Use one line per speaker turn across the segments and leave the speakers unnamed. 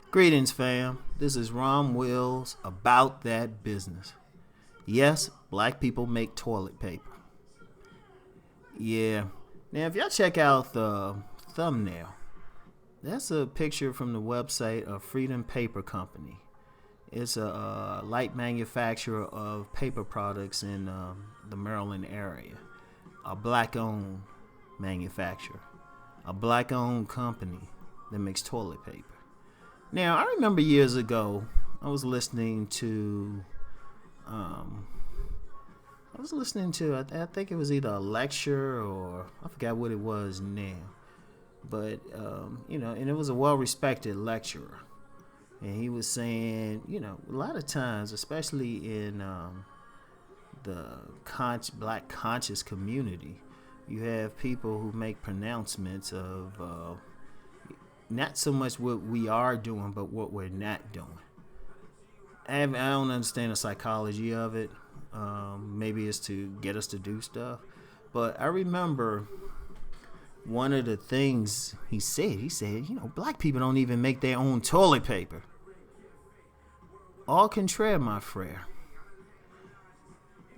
Greetings, fam. This is Ron Wills about that business. Yes, black people make toilet paper. Yeah. Now, if y'all check out the thumbnail, that's a picture from the website of Freedom Paper Company. It's a light manufacturer of paper products in the Maryland area. A black-owned manufacturer. A black-owned company that makes toilet paper. Now, I remember years ago, I was listening to, I think it was either a lecture or I forgot what it was now. But, and it was a well-respected lecturer. And he was saying, a lot of times, especially in the black conscious community, you have people who make pronouncements of not so much what we are doing, but what we're not doing. I don't understand the psychology of it. Maybe it's to get us to do stuff. But I remember one of the things he said, black people don't even make their own toilet paper. Au contraire, my frère.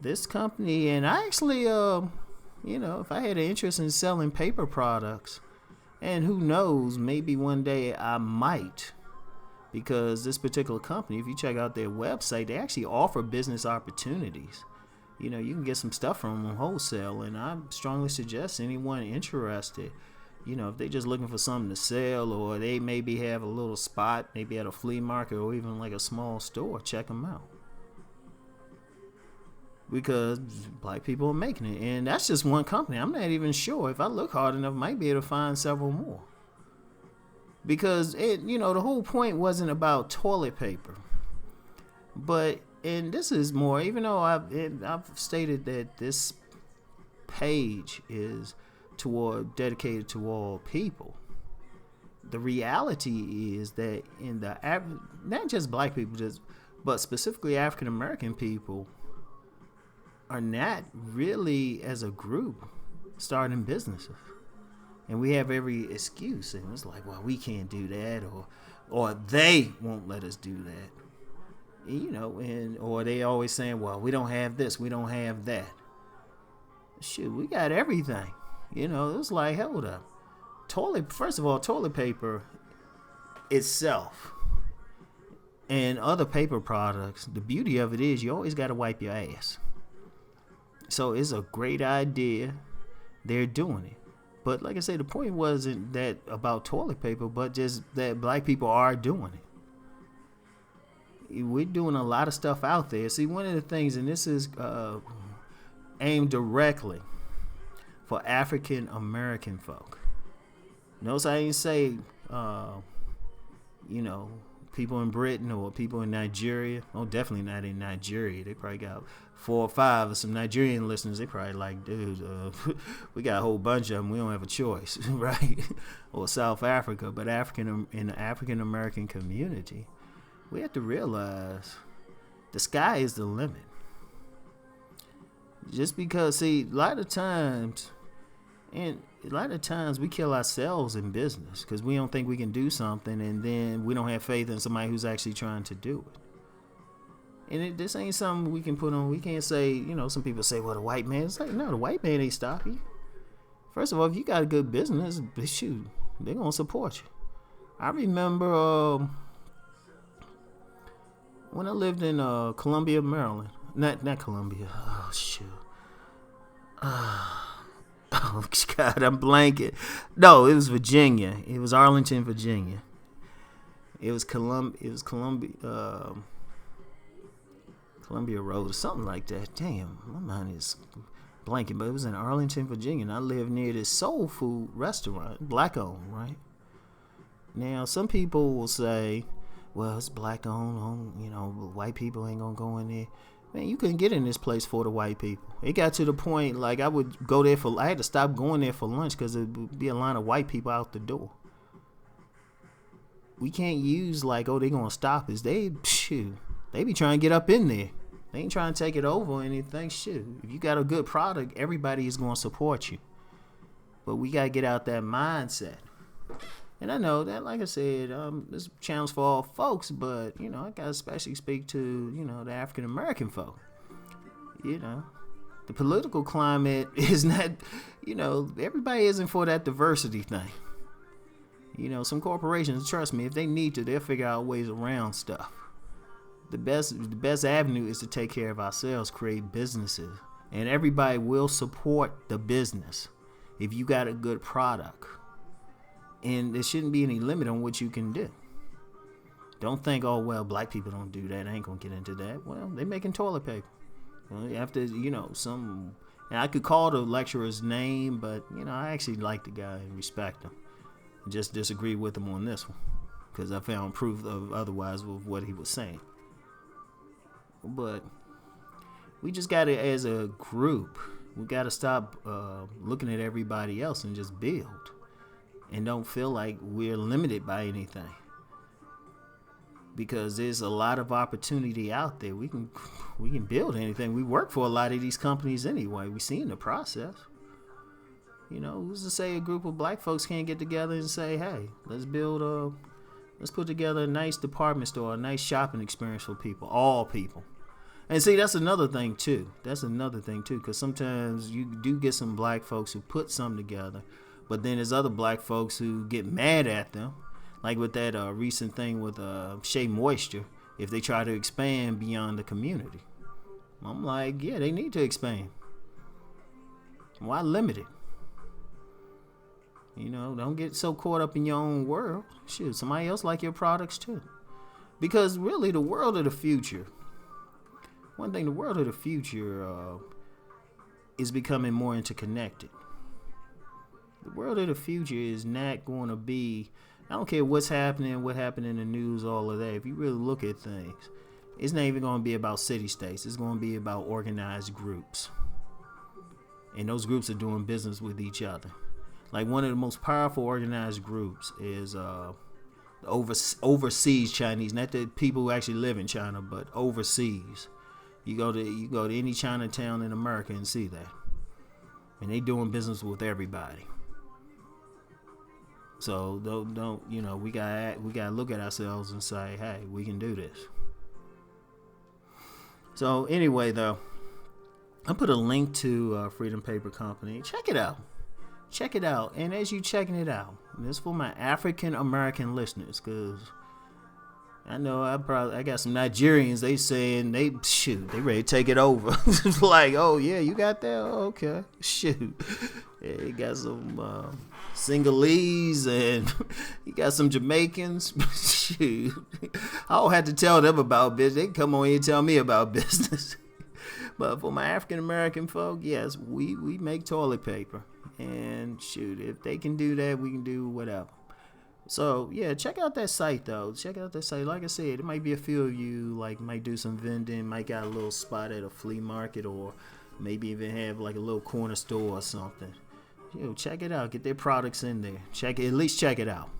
This company, and I actually, if I had an interest in selling paper products, and who knows, maybe one day I might, because this particular company, if you check out their website, they actually offer business opportunities. You can get some stuff from them wholesale, and I strongly suggest anyone interested, if they're just looking for something to sell, or they maybe have a little spot, maybe at a flea market or even like a small store, check them out. Because black people are making it, and that's just one company. I'm not even sure. If I look hard enough, I might be able to find several more. Because the whole point wasn't about toilet paper. But, and this is more, even though I've stated that this page is dedicated to all people, the reality is that in not just black people, but specifically African American people, are not really, as a group, starting businesses. And we have every excuse. And it's like, well, we can't do that, or they won't let us do that. Or they always saying, well, we don't have this, we don't have that. Shoot, we got everything. It's like, hold up. First of all, toilet paper itself and other paper products, the beauty of it is you always got to wipe your ass. So it's a great idea. They're doing it. But like I say, the point wasn't that about toilet paper, but just that black people are doing it. We're doing a lot of stuff out there. See, one of the things, and this is aimed directly for African American folk. Notice I didn't say, people in Britain or people in Nigeria. Oh, definitely not in Nigeria. They probably got 4 or 5 of some Nigerian listeners. They probably like, dude, we got a whole bunch of them. We don't have a choice, right? Or South Africa, but in the African American community, we have to realize the sky is the limit. Just because, see, a lot of times we kill ourselves in business because we don't think we can do something, and then we don't have faith in somebody who's actually trying to do it. And this ain't something we can put on. We can't say, some people say, well, the white man. It's like, no, the white man ain't stopping you. First of all, if you got a good business, shoot, they're going to support you. I remember when I lived in Columbia, Maryland. Not Columbia. Oh, shoot. Oh, God, I'm blanking. No, it was Virginia. It was Arlington, Virginia. It was Columbia Road or something like that. Damn, my mind is blanking. But it was in Arlington, Virginia, and I lived near this soul food restaurant, black owned, right? Now, some people will say, well, it's black owned, white people ain't gonna go in there. Man, you couldn't get in this place for the white people. It got to the point, like, I had to stop going there for lunch because there would be a line of white people out the door. we can't use like, oh, they gonna stop us. They be trying to get up in there. They ain't trying to take it over or anything. Shoot, if you got a good product, everybody is gonna support you. But we gotta get out that mindset. And I know that, like I said, this channel's for all folks, but I gotta especially speak to the African American folk. The political climate is not, everybody isn't for that diversity thing. Some corporations, trust me, if they need to, they'll figure out ways around stuff. The best avenue is to take care of ourselves, create businesses, and everybody will support the business if you got a good product. And there shouldn't be any limit on what you can do. Don't think, oh, well, black people don't do that. I ain't going to get into that. Well, they making toilet paper. Well, you have to, and I could call the lecturer's name, but, I actually like the guy and respect him. Just disagree with him on this one because I found proof of otherwise with what he was saying. But we just got to, as a group, we got to stop looking at everybody else and just build. And don't feel like we're limited by anything. Because there's a lot of opportunity out there. We can build anything. We work for a lot of these companies anyway. We see in the process. Who's to say a group of black folks can't get together and say, hey, let's put together a nice department store, a nice shopping experience for people, all people. And see, that's another thing too. Because sometimes you do get some black folks who put something together. But then there's other black folks who get mad at them. Like with that recent thing with Shea Moisture, if they try to expand beyond the community. I'm like, yeah, they need to expand. Why limit it? Don't get so caught up in your own world. Shoot, somebody else like your products too. Because really, the world of the future, the world of the future is becoming more interconnected. The world of the future is not going to be, I don't care what happened in the news, all of that. If you really look at things, it's not even going to be about city-states. It's going to be about organized groups. And those groups are doing business with each other. Like one of the most powerful organized groups is overseas Chinese. Not the people who actually live in China, but overseas. You go to any Chinatown in America and see that. And they doing business with everybody. So don't we gotta look at ourselves and say, hey, we can do this. So anyway, though, I put a link to Freedom Paper Company. Check it out. And as you checking it out, this is for my African American listeners, because I know I got some Nigerians. They saying they ready to take it over. It's like, oh yeah, you got that? Oh, okay, shoot. Yeah, you got some Sinhalese and you got some Jamaicans. Shoot, I don't have to tell them about business. They can come on here and tell me about business. But for my African American folk, yes, we make toilet paper. And shoot, if they can do that, we can do whatever. So yeah, check out that site though. Like I said, it might be a few of you might do some vending, might got a little spot at a flea market, or maybe even have like a little corner store or something. Check it out. Get their products in there. At least check it out.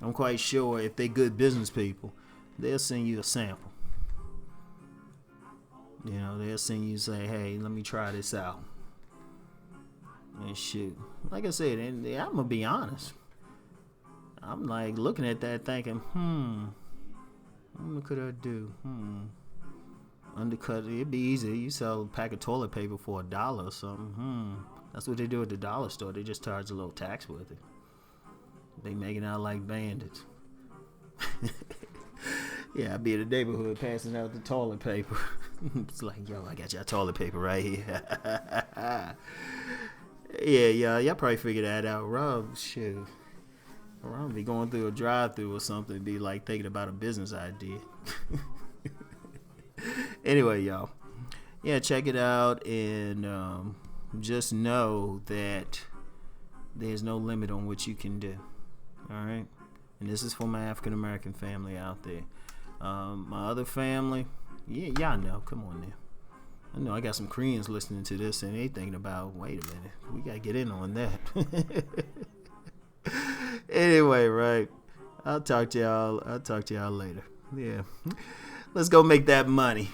I'm quite sure if they're good business people, they'll send you a sample. They'll send you say, hey, let me try this out. And shoot, like I said, and I'm gonna be honest. I'm like looking at that thinking, what could I do? Undercut it. It'd be easy. You sell a pack of toilet paper for $1 or something. That's what they do at the dollar store. They just charge a little tax with it. They making out like bandits. Yeah, I be in the neighborhood passing out the toilet paper. It's like, yo, I got y'all toilet paper right here. Yeah, y'all probably figured that out. Rob, shoot. I'll be going through a drive-through or something, be like thinking about a business idea. Anyway, y'all, yeah, check it out, and just know that there's no limit on what you can do. All right, and this is for my African American family out there. My other family, yeah, y'all know. Come on now. I know I got some Koreans listening to this, and they thinking about, wait a minute, we gotta get in on that. Anyway, right. I'll talk to y'all. I'll talk to y'all later. Yeah. Let's go make that money.